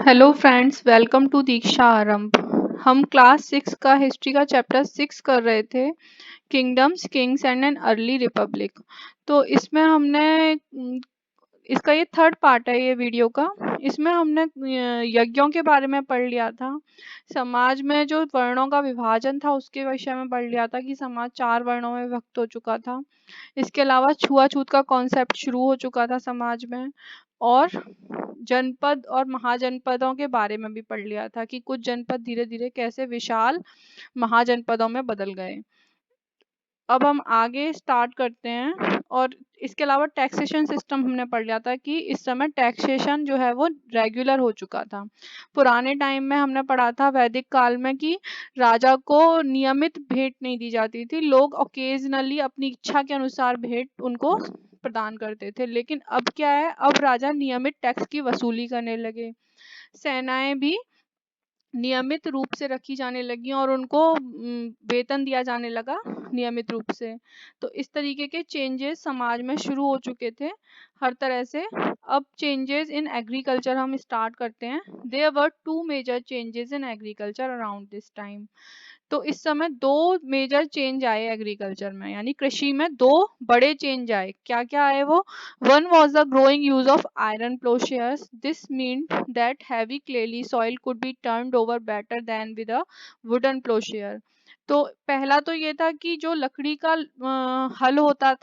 Hello friends, welcome to दीक्षा आरंभ। हम class 6 का हिस्ट्री का चैप्टर 6 कर रहे थे, kingdoms, Kings and an early Republic. तो इसमें हमने इसका ये थर्ड पार्ट है ये वीडियो का। इसमें हमने यज्ञों के बारे में पढ़ लिया था। समाज में जो वर्णों का विभाजन था उसके विषय में पढ़ लिया था कि समाज 4 वर्णों में विभक्त हो चुका था। इसके अलावा छुआछूत का कॉन्सेप्ट शुरू हो चुका था समाज में, और जनपद और महाजनपदों के बारे में भी पढ़ लिया था कि कुछ जनपद धीरे धीरे कैसे विशाल महाजनपदों में बदल गए। अब हम आगे स्टार्ट करते हैं। और इसके अलावा टैक्सेशन सिस्टम हमने पढ़ लिया था कि इस समय टैक्सेशन जो है वो रेगुलर हो चुका था। पुराने टाइम में हमने पढ़ा था वैदिक काल में कि राजा को नियमित भेंट नहीं दी जाती थी, लोग ओकेजनली अपनी इच्छा के अनुसार भेंट उनको प्रदान करते थे। लेकिन अब क्या है, अब राजा नियमित टैक्स की वसूली करने लगे। सेनाएं भी नियमित रूप से रखी जाने लगी और उनको वेतन दिया जाने लगा नियमित रूप से। तो इस तरीके के चेंजेस समाज में शुरू हो चुके थे हर तरह से। अब चेंजेस इन एग्रीकल्चर हम स्टार्ट करते हैं। There were two major changes in agriculture around this time. तो इस समय दो मेजर चेंज आए एग्रीकल्चर में, यानी कृषि में दो बड़े चेंज आए। क्या क्या आए वो? One was the growing use of iron plowshares. This meant that heavy clayey soil could be turned over better than with a wooden plowshare. तो पहला तो ये था कि जो लकड़ी का हल होता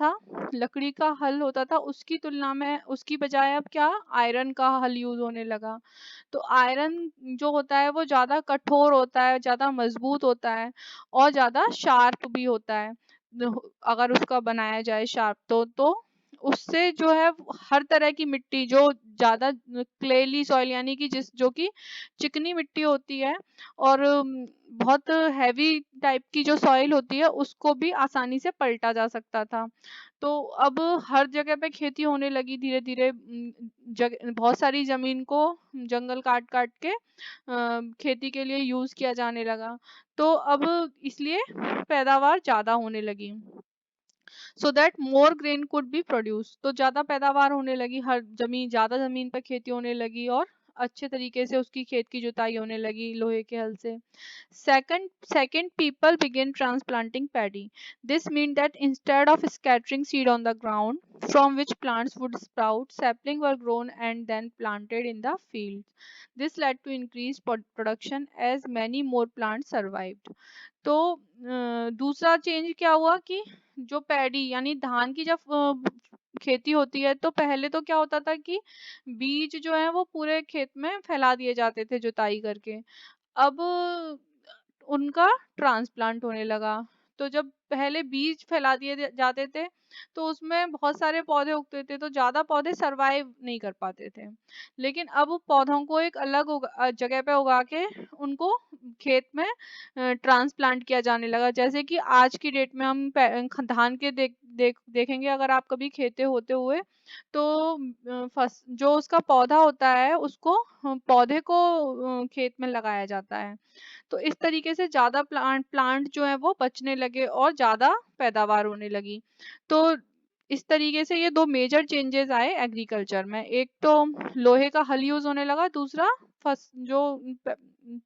था, उसकी तुलना में उसकी बजाय अब क्या आयरन का हल यूज होने लगा। तो आयरन जो होता है वो ज़्यादा कठोर होता है, ज़्यादा मजबूत होता है और ज़्यादा शार्प भी होता है। अगर उसका बनाया जाए शार्प तो उससे जो है हर तरह की मिट्टी जो ज़्यादा क्लेली सॉइल यानी कि जो कि चिकनी मिट्टी होती है और बहुत हैवी टाइप की जो सॉइल होती है उसको भी आसानी से पलटा जा सकता था। तो अब हर जगह पे खेती होने लगी धीरे धीरे। बहुत सारी जमीन को जंगल काट काट के खेती के लिए यूज किया जाने लगा। तो अब इसलिए पैदावार ज्यादा होने लगी, so that more grain could be produce. तो ज्यादा पैदावार होने लगी, हर जमीन ज्यादा जमीन पर खेती होने लगी और अच्छे तरीके से उसकी खेत की जुताई होने लगी लोहे के हल से। Second, people began transplanting paddy. This meant that instead of scattering seed on the ground from which plants would sprout, saplings were grown and then planted in the fields. This led to increased production as many more plants survived. तो दूसरा change क्या हुआ कि जो paddy यानी धान की जब खेती होती है तो पहले तो क्या होता था कि बीज जो है वो पूरे खेत में फैला दिए जाते थे जुताई करके। अब उनका ट्रांसप्लांट होने लगा। तो जब पहले बीज फैला दिए जाते थे तो उसमें बहुत सारे पौधे उगते थे, तो ज्यादा पौधे सरवाइव नहीं कर पाते थे। लेकिन अब पौधों को एक अलग जगह पे उगा के उनको खेत में ट्रांसप्लांट किया जाने लगा। जैसे कि आज की डेट में हम धान के देखेंगे, अगर आप कभी खेते होते हुए तो जो उसका पौधा होता है उसको पौधे को खेत में लगाया जाता है। तो इस तरीके से ज्यादा प्लांट जो है वो बचने लगे और ज्यादा पैदावार होने लगी। तो इस तरीके से ये दो मेजर चेंजेस आए एग्रीकल्चर में। एक तो लोहे का हल यूज होने लगा, दूसरा जो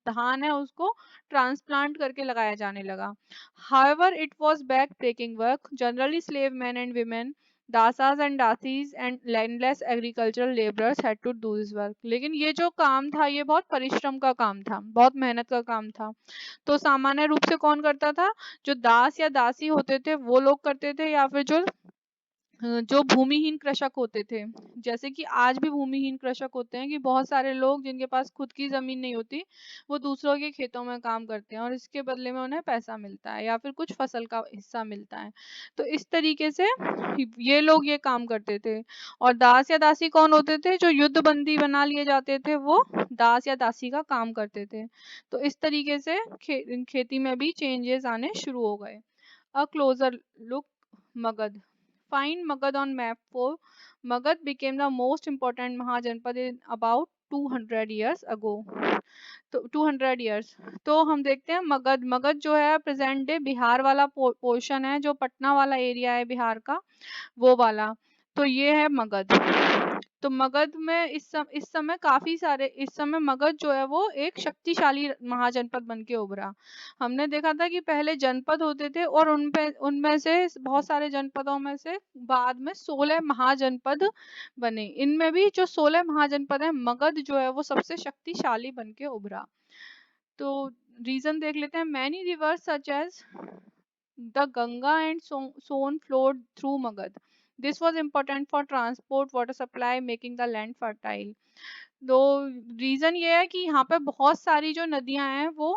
धान है उसको ट्रांसप्लांट करके लगाया जाने लगा। However, it was back-breaking work. Generally, slave men and women, dasas and dasis and landless agricultural labourers had to do this work. लेकिन ये जो काम था ये बहुत परिश्रम का काम था, बहुत मेहनत का काम था। तो सामान्य रूप से कौन करता था? जो दास या दासी होते थे वो लोग करते थे, या फिर जो भूमिहीन कृषक होते थे। जैसे कि आज भी भूमिहीन कृषक होते हैं कि बहुत सारे लोग जिनके पास खुद की जमीन नहीं होती वो दूसरों के खेतों में काम करते हैं और इसके बदले में उन्हें पैसा मिलता है या फिर कुछ फसल का हिस्सा मिलता है। तो इस तरीके से ये लोग ये काम करते थे। और दास या दासी कौन होते थे? जो युद्ध बंदी बना लिए जाते थे वो दास या दासी का काम करते थे। तो इस तरीके से खेती में भी चेंजेस आने शुरू हो गए। A closer look, Magad. Find Magad on map 4. Magad became the most important Mahajanpad in about 200 years ago. तो 200 years। तो हम देखते हैं मगध। मगध जो है प्रेजेंट डे बिहार वाला पोर्शन है, जो पटना वाला एरिया है बिहार का, वो वाला। तो ये है मगध। तो मगध में इस समय काफी सारे, इस समय मगध जो है वो एक शक्तिशाली महाजनपद बन के उभरा। हमने देखा था कि पहले जनपद होते थे और उनमें से बहुत सारे जनपदों में से बाद में 16 महाजनपद बने। इनमें भी जो 16 महाजनपद है, मगध जो है वो सबसे शक्तिशाली बन के उभरा। तो रीजन देख लेते हैं। Many rivers such as the Ganga and Son flowed through Magad. This was important for transport, water supply, making the land fertile. तो रीजन ये है कि यहाँ पे बहुत सारी जो नदियां हैं वो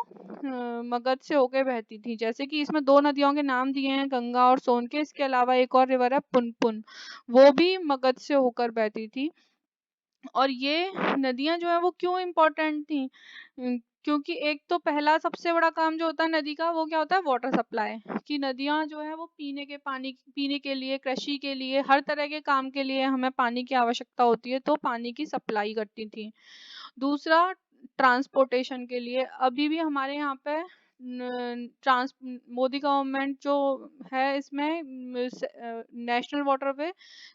मगध से होके बहती थी। जैसे कि इसमें दो नदियों के नाम दिए हैं, गंगा और सोन के। इसके अलावा एक और रिवर है पुनपुन, वो भी मगध से होकर बहती थी। और ये नदियां जो है वो क्यों इम्पोर्टेंट थी? क्योंकि एक तो पहला सबसे बड़ा काम जो होता है नदी का, वो क्या होता है? Water supply. कि नदियां जो है वो पीने के पानी, पीने के लिए, कृषि के लिए, हर तरह के काम के लिए हमें पानी की आवश्यकता होती है, तो पानी की सप्लाई करती थी। दूसरा, ट्रांसपोर्टेशन के लिए। अभी भी हमारे यहाँ पे ट्रांस मोदी गवर्नमेंट जो है, इसमें नेशनल वाटरवे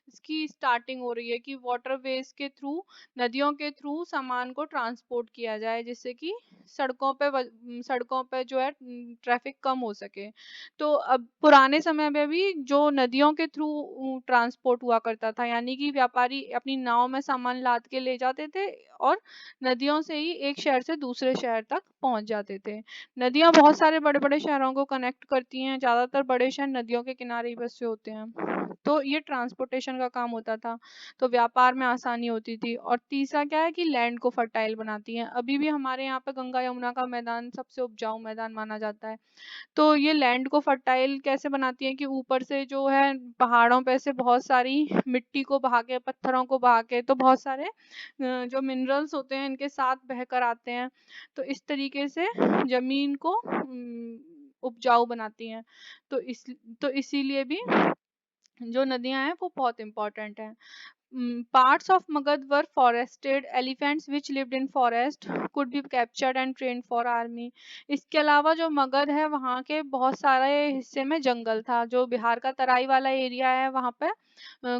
इसकी स्टार्टिंग हो रही है कि वाटरवेज के थ्रू, नदियों के थ्रू सामान को ट्रांसपोर्ट किया जाए, जिससे कि सड़कों पे जो है ट्रैफिक कम हो सके। तो अब पुराने समय में भी जो नदियों के थ्रू ट्रांसपोर्ट हुआ करता था, यानी कि व्यापारी अपनी नाव में सामान लाद के ले जाते थे और नदियों से ही एक शहर से दूसरे शहर तक पहुंच जाते थे। नदियां बहुत सारे बड़े बड़े शहरों को कनेक्ट करती हैं। ज्यादातर बड़े शहर नदियों के किनारे ही बसे होते हैं। तो ये ट्रांसपोर्टेशन का काम होता था, तो व्यापार में आसानी होती थी। और तीसरा क्या है कि लैंड को फर्टाइल बनाती हैं। अभी भी हमारे यहाँ पे गंगा यमुना का मैदान सबसे उपजाऊ मैदान माना जाता है। तो ये लैंड को फर्टाइल कैसे बनाती है कि ऊपर से जो है पहाड़ों पे से बहुत सारी मिट्टी को बहा के, पत्थरों को बहा के, तो बहुत सारे जो मिनरल्स होते हैं इनके साथ बहकर आते हैं। तो इस तरीके से जमीन को उपजाऊ बनाती हैं। तो इस तो इसीलिए भी जो नदियां हैं वो बहुत इंपॉर्टेंट हैं। Parts of Magad were forested. Elephants which lived in forest could be captured and trained for army. इसके अलावा जो मगध है वहाँ के बहुत सारे हिस्से में जंगल था। जो बिहार का तराई वाला एरिया है वहाँ पे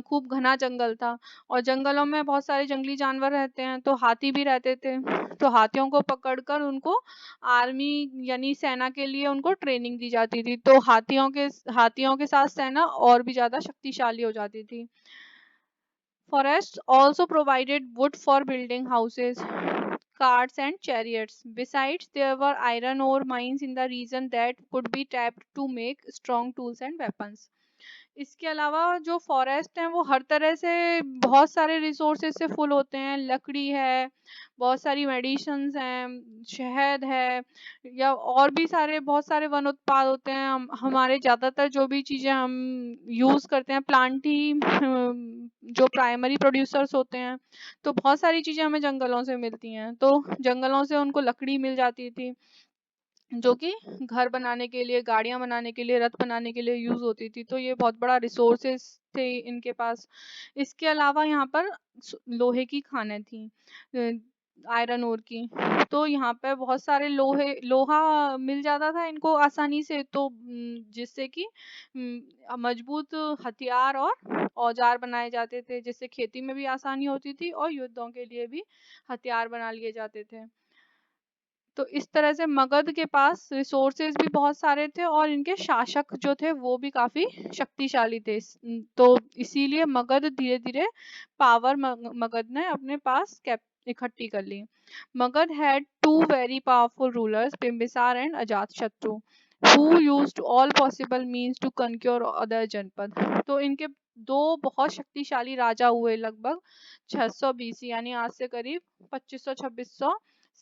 खूब घना जंगल था, और जंगलों में बहुत सारे जंगली जानवर रहते हैं, तो हाथी भी रहते थे। तो हाथियों को पकड़कर उनको आर्मी यानी सेना के लिए उनको ट्रेनिंग दी जाती थी। तो हाथियों के साथ सेना और भी ज्यादा शक्तिशाली हो जाती थी। Forests also provided wood for building houses, carts, and chariots. Besides, there were iron ore mines in the region that could be tapped to make strong tools and weapons. इसके अलावा जो फॉरेस्ट हैं वो हर तरह से बहुत सारे रिसोर्सेज से फुल होते हैं। लकड़ी है, बहुत सारी मेडिसिन्स हैं, शहद है, या और भी सारे बहुत सारे वन उत्पाद होते हैं। हमारे ज़्यादातर जो भी चीज़ें हम यूज़ करते हैं, प्लांट ही जो प्राइमरी प्रोड्यूसर्स होते हैं। तो बहुत सारी चीज़ें हमें जंगलों से मिलती हैं। तो जंगलों से उनको लकड़ी मिल जाती थी, जो कि घर बनाने के लिए, गाड़ियां बनाने के लिए, रथ बनाने के लिए यूज होती थी। तो ये बहुत बड़ा रिसोर्सेस थे इनके पास। इसके अलावा यहाँ पर लोहे की खानें थी, आयरन ओर की। तो यहाँ पे बहुत सारे लोहा मिल जाता था इनको आसानी से, तो जिससे कि मजबूत हथियार और औजार बनाए जाते थे, जिससे खेती में भी आसानी होती थी और युद्धों के लिए भी हथियार बना लिए जाते थे। तो इस तरह से मगध के पास रिसोर्सेज भी बहुत सारे थे और इनके शासक जो थे वो भी काफी शक्तिशाली थे। तो इसीलिए मगध धीरे धीरे पावर मगध ने अपने पास इकट्ठी कर ली। Magadha had two very powerful rulers, Bimbisara and Ajatashatru, who used all possible means to conquer other janapada. तो इनके दो बहुत शक्तिशाली राजा हुए लगभग 600 बीसी, यानी आज से करीब 2500-2600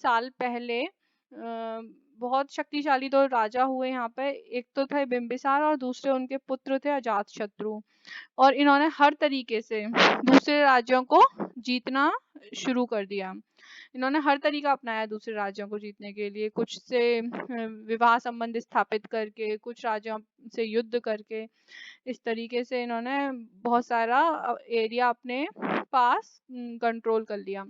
साल पहले। बहुत शक्तिशाली दो राजा हुए यहाँ पे। एक तो थे बिम्बिसार और दूसरे उनके पुत्र थे अजातशत्रु। और इन्होंने हर तरीके से दूसरे राज्यों को जीतना शुरू कर दिया। इन्होंने हर तरीका अपनाया दूसरे राज्यों को जीतने के लिए। कुछ से विवाह संबंध स्थापित करके, कुछ राज्यों से युद्ध करके, इस तरीके से इन्होंने बहुत सारा एरिया अपने पास कंट्रोल कर लिया।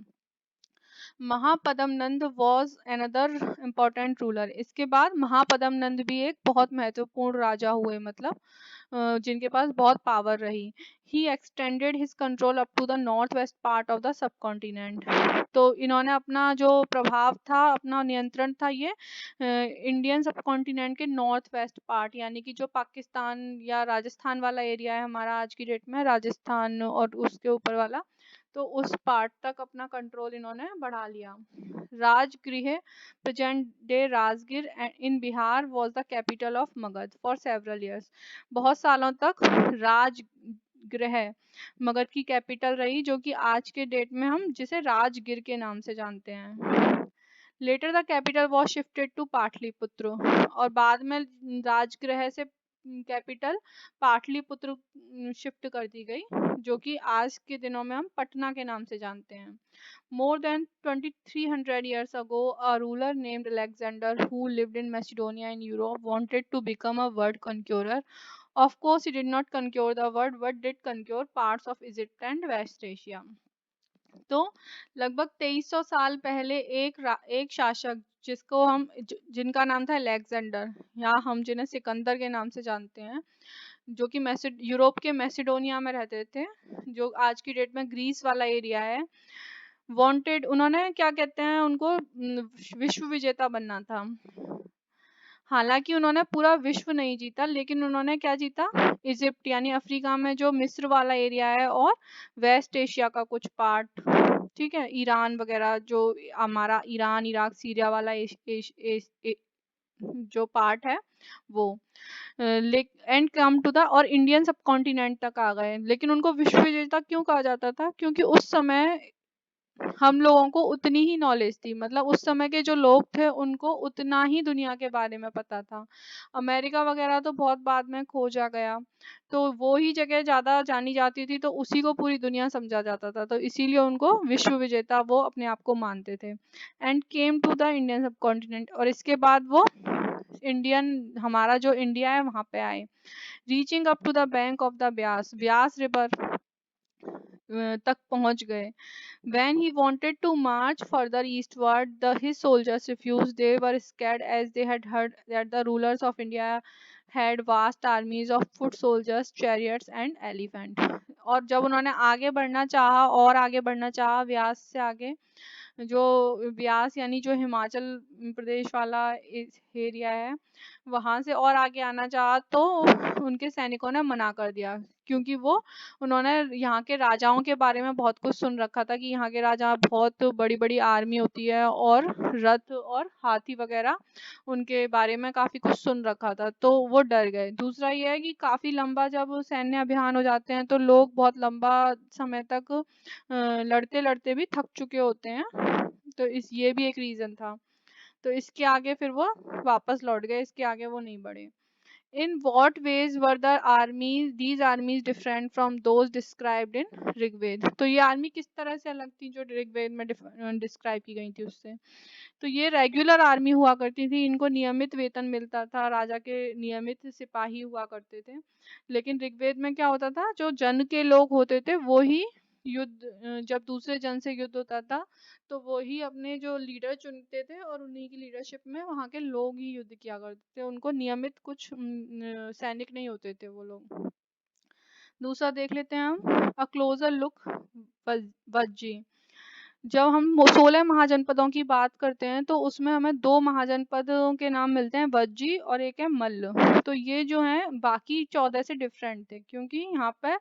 महापदम नंद वॉज अनदर इम्पोर्टेंट रूलर। इसके बाद महापदम नंद भी एक बहुत महत्वपूर्ण राजा हुए, मतलब जिनके पास बहुत पावर रही। He extended his control up to the north west part of the subcontinent. तो इन्होंने अपना जो प्रभाव था, अपना नियंत्रण था, ये इंडियन सब कॉन्टिनेंट के नॉर्थ वेस्ट पार्ट, यानी कि जो पाकिस्तान या राजस्थान वाला एरिया है हमारा आज की डेट में, राजस्थान और उसके ऊपर वाला, तो उस पार्ट तक अपना कंट्रोल इन्होंने बढ़ा लिया। Rajagriha, present day Rajgir in Bihar, was the capital of Magadha for several years. बहुत सालों तक राजगृह मगध की कैपिटल रही, जो कि आज के डेट में हम जिसे राजगीर के नाम से जानते हैं। Later the capital was shifted to Pataliputra, और बाद में राजगृह से कैपिटल पाटलिपुत्र शिफ्ट कर दी गई, जो कि आज के दिनों में हम पटना के नाम से जानते हैं। More than 2300 years ago, a ruler named Alexander, who lived in Macedonia in Europe, wanted to become a world conqueror. Of course, he did not conquer the world, but did conquer parts of Egypt and West Asia. तो लगभग 2300 साल पहले एक शासक, जिसको हम जिनका नाम था अलेक्जेंडर, या हम जिन्हें सिकंदर के नाम से जानते हैं, जो कि यूरोप के मैसिडोनिया में रहते थे, जो आज की डेट में ग्रीस वाला एरिया है। वांटेड, उन्होंने क्या कहते हैं उनको, विश्व विजेता बनना था। हालांकि उन्होंने पूरा विश्व नहीं जीता, लेकिन उन्होंने क्या जीता, इजिप्ट यानी अफ्रीका में जो मिस्र वाला एरिया है, और वेस्ट एशिया का कुछ पार्ट, ठीक है, ईरान वगैरह, जो हमारा ईरान, इराक, सीरिया वाला जो पार्ट है वो, एंड कम टू द, और इंडियन सब कॉन्टिनेंट तक आ गए। लेकिन उनको विश्व विजेता क्यों कहा जाता था? क्योंकि उस समय हम लोगों को उतनी ही नॉलेज थी, मतलब उस समय के जो लोग थे उनको उतना ही दुनिया के बारे में पता था। अमेरिका वगैरह तो बहुत बाद में खोजा गया, तो वो ही जगह ज़्यादा जानी जाती थी, तो उसी को पूरी दुनिया समझा जाता था, तो इसीलिए उनको विश्व विजेता वो अपने आप को मानते थे। And came to the Indian subcontinent, और इसके बाद वो इंडियन, हमारा जो इंडिया है वहाँ पे आए। Reaching up to the bank of the Beas river तक पहुंच गए। When he wanted to march further eastward, his soldiers refused. They were scared, as they had heard that the rulers of India had vast armies of foot soldiers, chariots and elephants. और जब उन्होंने आगे बढ़ना चाहा, और आगे बढ़ना चाहा व्यास से आगे, जो व्यास यानी जो हिमाचल प्रदेश वाला एरिया है, वहां से और आगे आना चाहा, तो उनके सैनिकों ने मना कर दिया, क्योंकि उन्होंने यहाँ के राजाओं के बारे में बहुत कुछ सुन रखा था, कि यहाँ के राजा बहुत बड़ी बड़ी आर्मी होती है, और रथ और हाथी वगैरह, उनके बारे में काफी कुछ सुन रखा था, तो वो डर गए। दूसरा ये है कि काफी लंबा जब सैन्य अभियान हो जाते हैं, तो लोग बहुत लंबा समय तक लड़ते लड़ते भी थक चुके होते हैं, तो ये भी एक रीजन था। तो इसके आगे फिर वो वापस लौट गए, इसके आगे वो नहीं बढ़े। In what ways were these armies different from those described in Rigveda? तो ये आर्मी किस तरह से अलग थी जो ऋग्वेद में डिस्क्राइब की गई थी उससे? तो ये रेगुलर आर्मी हुआ करती थी, इनको नियमित वेतन मिलता था, राजा के नियमित सिपाही हुआ करते थे। लेकिन ऋग्वेद में क्या होता था, जो जन के लोग होते थे वो ही युद्ध, जब दूसरे जन से युद्ध होता था, तो वो ही अपने जो लीडर चुनते थे, और उन्हीं की लीडरशिप में वहाँ के लोग ही युद्ध किया करते थे, उनको नियमित कुछ सैनिक नहीं होते थे वो लोग। दूसरा देख लेते हैं हम, अ क्लोजर लुक वज्जी। जब हम 16 महाजनपदों की बात करते हैं, तो उसमें हमें 2 महाजनपदों के नाम मिलते हैं, वज्जी और एक है मल्ल। तो ये जो हैं बाकी 14 से डिफरेंट थे, क्योंकि यहाँ पे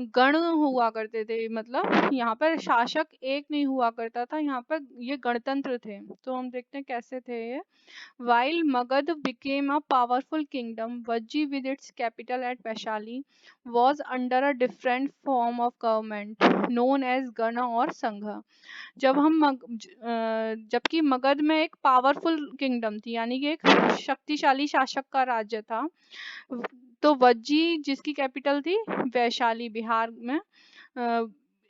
गण हुआ करते थे, मतलब यहाँ पर शासक एक नहीं हुआ करता था, यहाँ पर ये गणतंत्र थे। तो हम देखते हैं कैसे थे ये। While Magad became a powerful kingdom, Vajji with its capital at Vaishali was under a different form of government known as Gana or Sangha. जब हम जबकि मगध में एक पावरफुल किंगडम थी, यानी कि एक शक्तिशाली शासक का राज्य था, तो वज्जी जिसकी कैपिटल थी वैशाली बिहार में,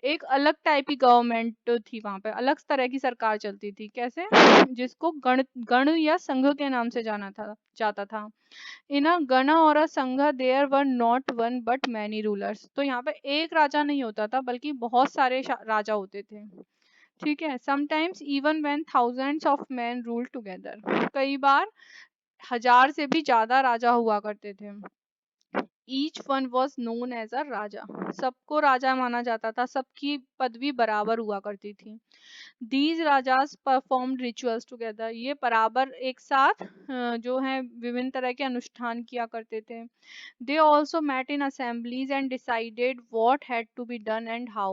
एक अलग टाइप की गवर्नमेंट थी, वहां पे अलग तरह की सरकार चलती थी। कैसे? जिसको गण या संघ के नाम से जाता था। इन अ गण और अ संघ there were not one but many rulers. तो यहाँ पे एक राजा नहीं होता था, बल्कि बहुत सारे राजा होते थे। ठीक है। Sometimes even when thousands of man rule together, कई बार हजार से भी ज्यादा राजा हुआ करते थे। Each one was known as a raja, सबको राजा माना जाता था, सबकी पदवी बराबर हुआ करती थी। These rajas perform rituals together, ये बराबर एक साथ जो है विभिन्न तरह के अनुष्ठान किया करते थे। They also met in assemblies and decided what had to be done and how.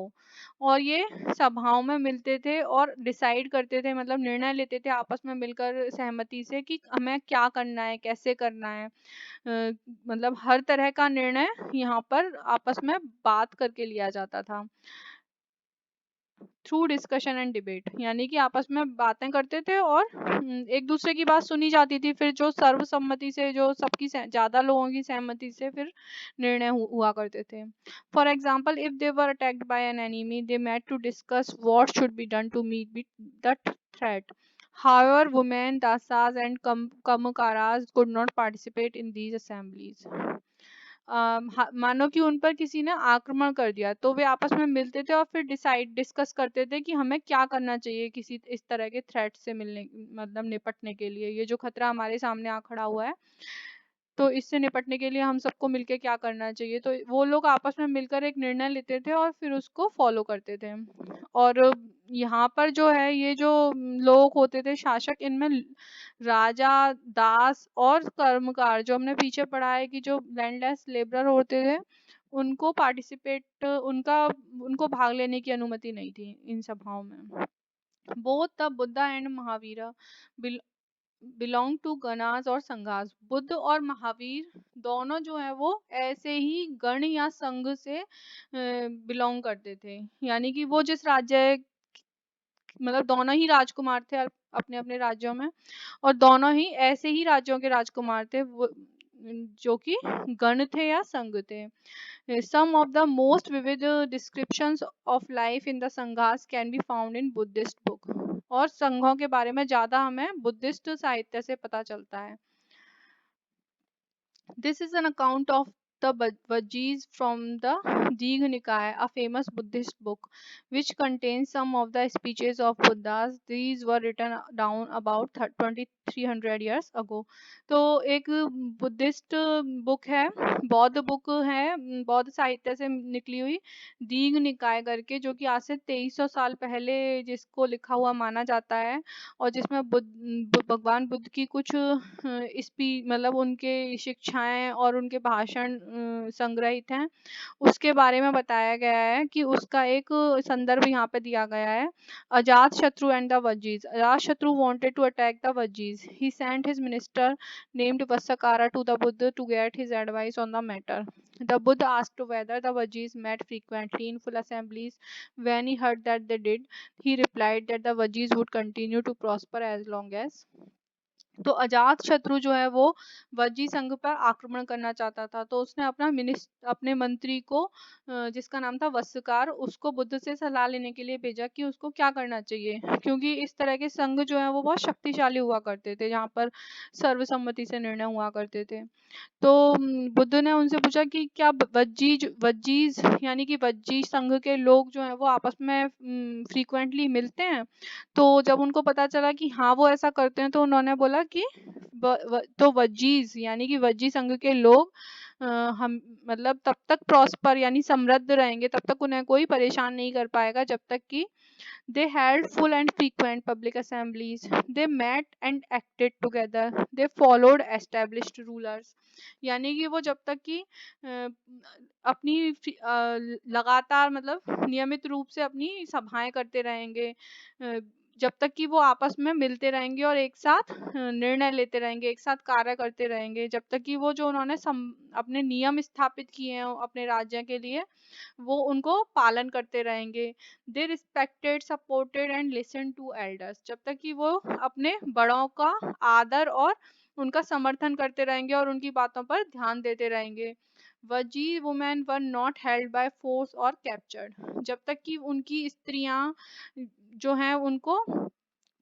और ये सभाओं में मिलते थे और डिसाइड करते थे, मतलब निर्णय लेते थे आपस में मिलकर सहमति से कि हमें क्या करना है, कैसे करना है। मतलब हर तरह का निर्णय यहाँ पर आपस में बात करके लिया जाता था। थ्रू डिस्कशन एंड डिबेट, यानी कि आपस में बातें करते थे और एक दूसरे की बात सुनी जाती थी, फिर जो सर्वसम्मति से, जो सबकी ज्यादा लोगों की सहमति से फिर निर्णय हुआ करते थे। For example, if they were attacked by an enemy, they met to discuss what should be done to meet the threat. However, women, dasas and kamkaras could not participate in these assemblies. मानो कि उन पर किसी ने आक्रमण कर दिया तो वे आपस में मिलते थे और फिर डिस्कस करते थे कि हमें क्या करना चाहिए किसी इस तरह के थ्रेट से मिलने, मतलब निपटने के लिए। ये जो खतरा हमारे सामने आ खड़ा हुआ है, तो इससे निपटने के लिए हम सबको मिलकर क्या करना चाहिए। तो वो लोग आपस में मिलकर एक निर्णय लेते थे और फिर उसको फॉलो करते थे। और यहाँ पर जो है ये जो लोग होते थे शासक, इनमें राजा, दास और कर्मकार, जो हमने पीछे पढ़ा है कि जो लैंडलेस लेबरर होते थे, उनको पार्टिसिपेट उनका उनको भाग लेने की अनुमति नहीं थी इन सभाओं में। Both the Buddha and Mahavira belong to ganas और संघास, बुद्ध और महावीर दोनों जो है वो ऐसे ही गण या संघ से बिलोंग करते थे। यानी कि वो जिस राज्य, मतलब दोनों ही राजकुमार थे अपने अपने राज्यों में, और दोनों ही ऐसे ही राज्यों के राजकुमार थे वो जो कि गण थे या संघ थे। Some of the most vivid descriptions of life in the संघास can be found in Buddhist book. और संघों के बारे में ज्यादा हमें बुद्धिस्ट साहित्य से पता चलता है। This is an account of the Vajjis from the Digha Nikaya, a famous Buddhist book, which contains some of the speeches of Buddhas. These were written down about 2300 years ago. तो एक Buddhist book है, बौद्ध book है, बौद्ध साहित्य से निकली हुई, दीघ निकाय करके, जो कि आज से 2300 साल पहले जिसको लिखा हुआ माना जाता है, और जिसमें भगवान बुद्ध की कुछ मतलब उनके शिक्षाएं और उनके भाषण संग्रहित हैं। उसके बारे में बताया गया है कि उसका एक संदर्भ यहाँ पे दिया गया है। अजात शत्रु and the Vajjis. Ajatashatru wanted to attack the Vajjis. He sent his minister named Vassakara to the Buddha to get his advice on the matter. The Buddha asked whether the Vajjis met frequently in full assemblies. When he heard that they did, he replied that the Vajjis would continue to prosper as long as. तो अजात शत्रु जो है वो वज्जी संघ पर आक्रमण करना चाहता था, तो उसने अपने मंत्री को जिसका नाम था वस्सकार, उसको बुद्ध से सलाह लेने के लिए भेजा कि उसको क्या करना चाहिए, क्योंकि इस तरह के संघ जो है वो बहुत शक्तिशाली हुआ करते थे, जहाँ पर सर्वसम्मति से निर्णय हुआ करते थे। तो बुद्ध ने उनसे पूछा कि क्या वज्जीज यानी कि वज्जी संघ के लोग जो हैं वो आपस में फ्रीक्वेंटली मिलते हैं। तो जब उनको पता चला कि हाँ वो ऐसा करते हैं, तो उन्होंने बोला कि तो वज्जीज यानी कि वज्जी संघ के लोग हम मतलब तब तक प्रॉस्पर यानी समृद्ध रहेंगे, तब तक उन्हें कोई परेशान नहीं कर पाएगा, जब तक कि they held full and frequent public assemblies. They met and acted together. They followed established rulers. यानी कि वो जब तक कि अपनी लगातार मतलब नियमित रूप से अपनी सभाएं करते रहेंगे, जब तक कि वो आपस में मिलते रहेंगे और एक साथ निर्णय लेते रहेंगे, एक साथ कार्य करते रहेंगे, जब तक कि वो जो उन्होंने अपने नियम स्थापित किए हैं अपने राज्य के लिए, वो उनको पालन करते रहेंगे। They respected, supported and listen to elders, जब तक कि वो अपने बड़ों का आदर और उनका समर्थन करते रहेंगे और उनकी बातों पर ध्यान देते रहेंगे। वजी women were not held by force और कैप्चर्ड, जब तक कि उनकी स्त्रियां जो हैं उनको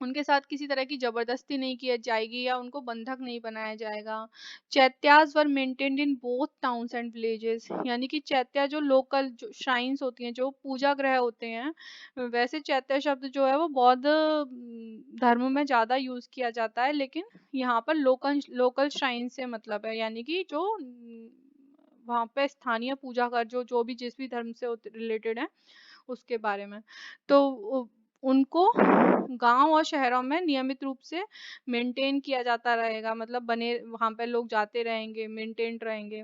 उनके साथ किसी तरह की जबरदस्ती नहीं की जाएगी या उनको बंधक नहीं बनाया जाएगा। Chaityas were maintained in both towns and villages, यानी कि चैत्या जो लोकल जो श्राइन्स होती हैं, जो पूजा ग्रह होते हैं, वैसे चैत्य शब्द जो है वो बौद्ध धर्म में ज़्यादा यूज़ किया जाता है, लेकिन यहाँ पर लोकल लोकल श्राइन से मतलब है, यानी कि जो वहाँ पे स्थानीय पूजा कर जो जो भी जिस भी धर्म से रिलेटेड है उसके बारे में। तो उनको गांव और शहरों में नियमित रूप से मेंटेन किया जाता रहेगा, मतलब बने वहां पे लोग जाते रहेंगे, मेंटेन रहेंगे।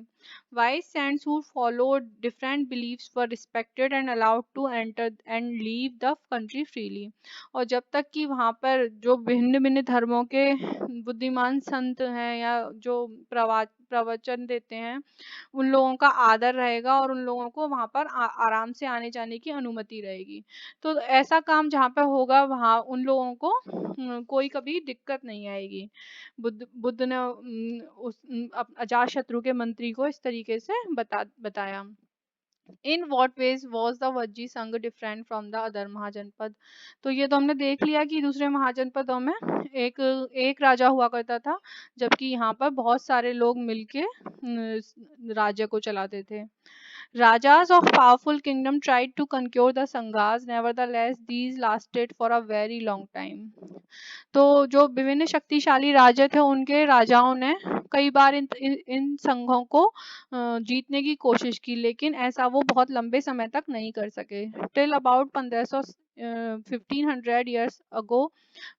Wise saints who followed different beliefs were respected and allowed to enter and leave the country freely. और जब तक कि वहां पर जो भिन्न भिन्न धर्मों के बुद्धिमान संत हैं या जो प्रवचन देते हैं, उन लोगों का आदर रहेगा और उन लोगों को वहाँ पर आराम से आने जाने की अनुमति रहेगी। तो ऐसा काम जहाँ पे होगा वहाँ उन लोगों को कोई कभी दिक्कत नहीं आएगी। बुद्ध बुद्ध ने अजात शत्रु के मंत्री को इस तरीके से बताया। In what veg was the Vajji संघ डिफरेंट फ्रॉम द अदर महाजनपद। तो ये तो हमने देख लिया कि दूसरे महाजनपदों में एक एक राजा हुआ करता था, जबकि यहाँ पर बहुत सारे लोग मिलके राज्य को चलाते थे। Rajas of powerful kingdom tried to conquer the Sanghas, nevertheless these lasted for a very long time. तो जो विभिन्न शक्तिशाली राज्य थे उनके राजाओं ने कई बार इन संघों को जीतने की कोशिश की, लेकिन ऐसा वो बहुत लंबे समय तक नहीं कर सके। Till about 1500 1500 years ago,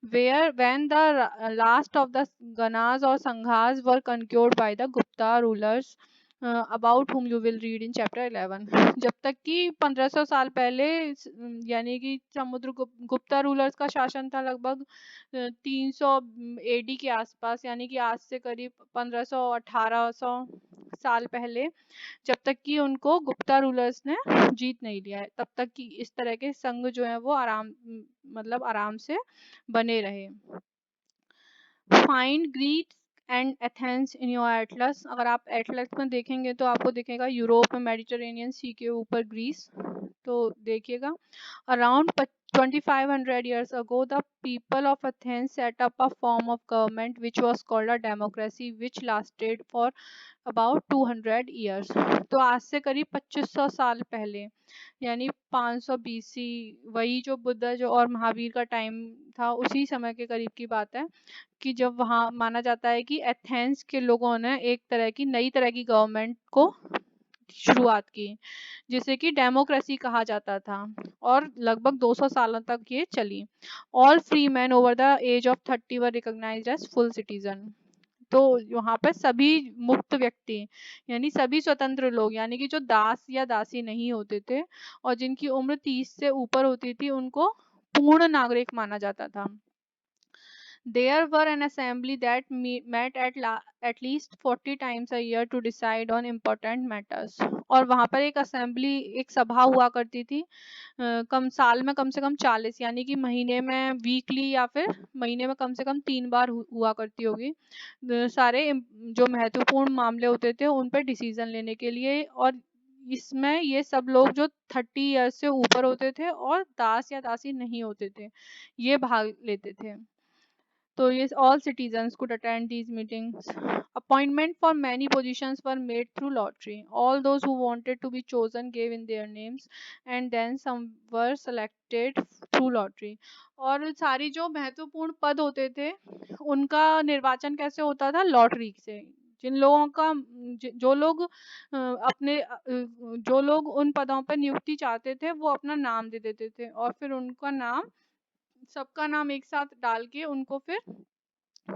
where when the last of the Ganas or Sanghas were conquered by the Gupta rulers, about whom you will read in chapter 11। जब तक कि 1500 साल पहले यानी कि गुप्ता रूलर्स का शासन था लगभग 300 एडी के आसपास, यानी कि आज से करीब 1500 1800 साल पहले, जब तक कि उनको गुप्ता रूलर्स ने जीत नहीं लिया है, तब तक कि इस तरह के संघ जो है वो मतलब आराम से बने रहे। Find Greece and Athens in your atlas. अगर आप एटलस में देखेंगे तो आपको दिखेगा यूरोप में मेडिटेरेनियन सी के ऊपर ग्रीस, तो देखिएगा। Around 2500 years ago, the people of Athens set up a form of government which was called a democracy, which lasted for about 200 years। तो आज से करीब 2500 साल पहले, यानी 500 बीसी, वही जो बुद्ध जो और महावीर का टाइम था उसी समय के करीब की बात है, कि जब वहाँ माना जाता है कि एथेंस के लोगों ने एक तरह की नई तरह की गवर्नमेंट को शुरुआत की, जिसे कि डेमोक्रेसी कहा जाता था, और लगभग 200 सालों तक ये चली। All free man over the age of 30 were recognised as full citizen. तो वहाँ पर सभी मुक्त व्यक्ति, यानी सभी स्वतंत्र लोग, यानी कि जो दास या दासी नहीं होते थे और जिनकी उम्र 30 से ऊपर होती थी, उनको पूर्ण नागरिक माना जाता था। There were an assembly that met at least 40 times a year to decide on important matters। और वहाँ पर एक असेंबली, एक सभा हुआ करती थी कम साल में कम से कम 40, यानी कि महीने में वीकली या फिर महीने में कम से कम 3 बार हुआ करती होगी। सारे जो महत्वपूर्ण मामले होते थे उन पर डिसीजन लेने के लिए, और इसमें ये सब लोग जो 30 ईयर्स से ऊपर होते थे और दास या दासी नहीं होते थे, ये भाग लेते थे। So yes, all citizens could attend these meetings. Appointment for many positions were made through lottery. All those who wanted to be chosen gave in their names, and then some were selected through lottery. और सारी जो महत्वपूर्ण पद होते थे उनका निर्वाचन कैसे होता था? लॉटरी से। जिन लोगों का जो लोग जो लोग उन पदों पर नियुक्ति चाहते थे वो अपना नाम दे देते थे, और फिर उनका नाम, सबका नाम एक साथ डाल के उनको फिर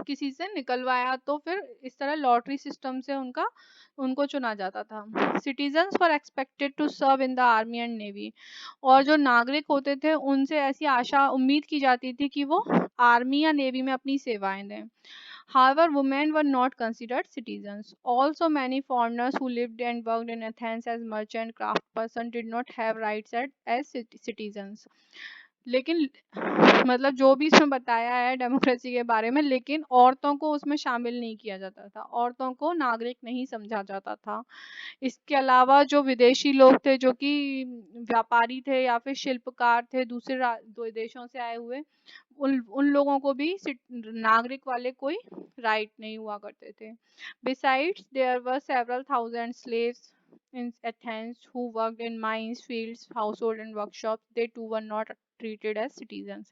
किसी से निकलवाया, तो फिर इस तरह लॉटरी सिस्टम से उनको चुना जाता था। Citizens were expected to serve in the army and navy. और जो नागरिक होते थे उनसे ऐसी आशा उम्मीद की जाती थी कि वो आर्मी या नेवी में अपनी सेवाएं दें। However, women were not considered citizens. Also, many foreigners who lived and worked in Athens as merchant craftspersons did not have rights as citizens. लेकिन मतलब जो भी इसमें बताया है डेमोक्रेसी के बारे में, लेकिन औरतों को उसमें शामिल नहीं किया जाता था, औरतों को नागरिक नहीं समझा जाता था। इसके अलावा जो विदेशी लोग थे, जो कि व्यापारी थे या फिर शिल्पकार थे, दूसरे दो देशों से आए हुए, उन उन लोगों को भी नागरिक वाले कोई राइट नहीं हुआ करते थे। Besides there were several thousand slaves in Athens who worked in mines, fields, household and workshops. They too were not treated as citizens.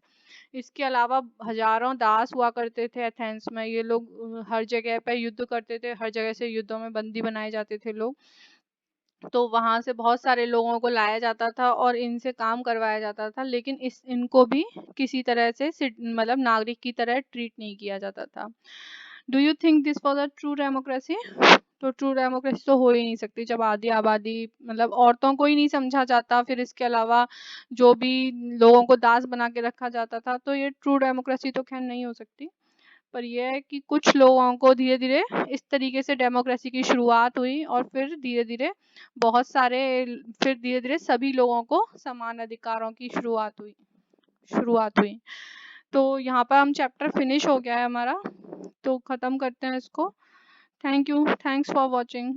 इसके अलावा हजारों दास हुआ करते थे एथेंस में। ये लोग हर जगह पे युद्ध करते थे, हर जगह से युद्धों में बंदी बनाए जाते थे लोग। तो वहाँ से बहुत सारे लोगों को लाया जाता था और इनसे काम करवाया जाता था, लेकिन इनको भी किसी तरह से मतलब नागरिक की तरह ट्रीट नहीं किया जाता था। Do you think this was a true democracy? तो ट्रू डेमोक्रेसी तो हो ही नहीं सकती जब आधी आबादी, मतलब औरतों को ही नहीं समझा जाता, फिर इसके अलावा जो भी लोगों को दास बना के रखा जाता था, तो ये ट्रू डेमोक्रेसी तो खैर नहीं हो सकती। पर यह है कि कुछ लोगों को धीरे धीरे इस तरीके से डेमोक्रेसी की शुरुआत हुई और फिर धीरे धीरे बहुत सारे, फिर धीरे धीरे सभी लोगों को समान अधिकारों की शुरुआत हुई। तो यहाँ पर हम चैप्टर फिनिश हो गया है हमारा, तो ख़त्म करते हैं इसको। Thank you, thanks for watching.